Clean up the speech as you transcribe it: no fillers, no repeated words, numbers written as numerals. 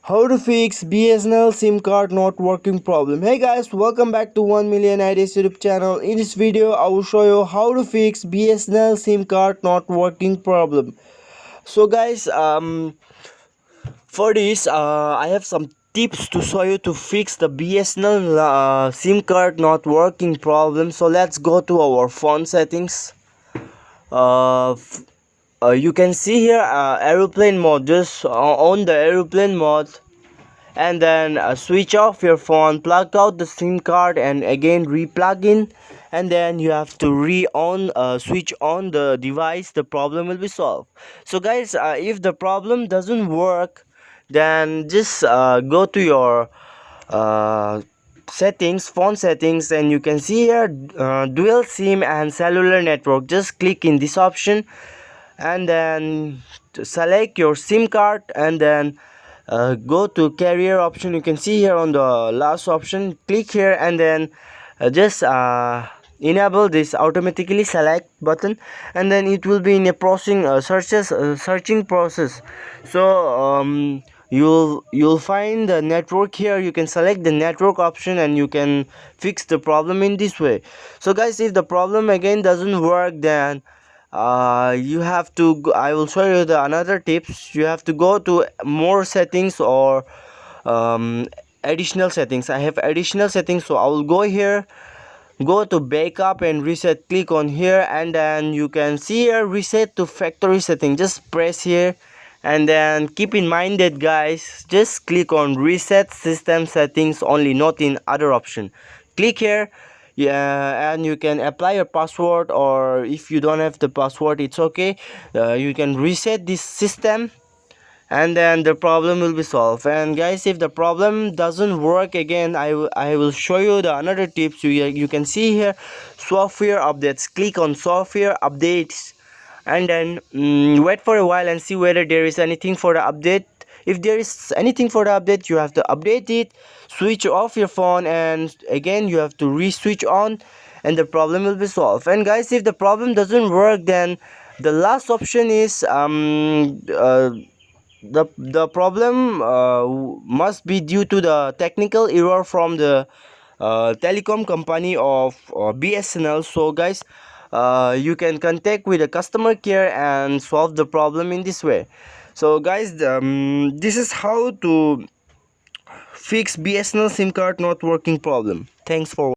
How to fix BSNL SIM card not working problem. Hey guys, welcome back to 1 million ideas YouTube channel. In this video I will show you how to fix BSNL SIM card not working problem. So guys, for this I have some tips to show you to fix the BSNL SIM card not working problem. So let's go to our phone settings. You can see here aeroplane mode. Just on the aeroplane mode, and then switch off your phone, plug out the SIM card, and again re-plug in, and then you have to re-on switch on the device. The problem will be solved. So guys, if the problem doesn't work, then just go to your uh, settings, phone settings, and you can see here dual SIM and cellular network. Just click in this option, and then select your SIM card, and then go to carrier option. You can see here on the last option, click here, and then just enable this automatically select button, and then it will be in a searching process. So you'll find the network here. You can select the network option and you can fix the problem in this way. So guys, if the problem again doesn't work, then you have to I will show you the another tips. You have to go to more settings or um, additional settings. I have additional settings, so I will go here, go to backup and reset, click on here, and then you can see here reset to factory setting. Just press here, and then keep in mind that guys, just click on reset system settings only, not in other option. Click here. Yeah, and you can apply your password, or if you don't have the password, it's okay. You can reset this system, and then the problem will be solved. And guys, if the problem doesn't work again, I will show you the another tips. You can see here software updates. Click on software updates, and then wait for a while and see whether there is anything for the update. If there is anything for the update, you have to update it, switch off your phone, and again you have to re-switch on, and the problem will be solved. And guys, if the problem doesn't work, then the last option is the problem must be due to the technical error from the telecom company of BSNL. So guys, you can contact with the customer care and solve the problem in this way. So guys, this is how to fix BSNL SIM card not working problem. Thanks for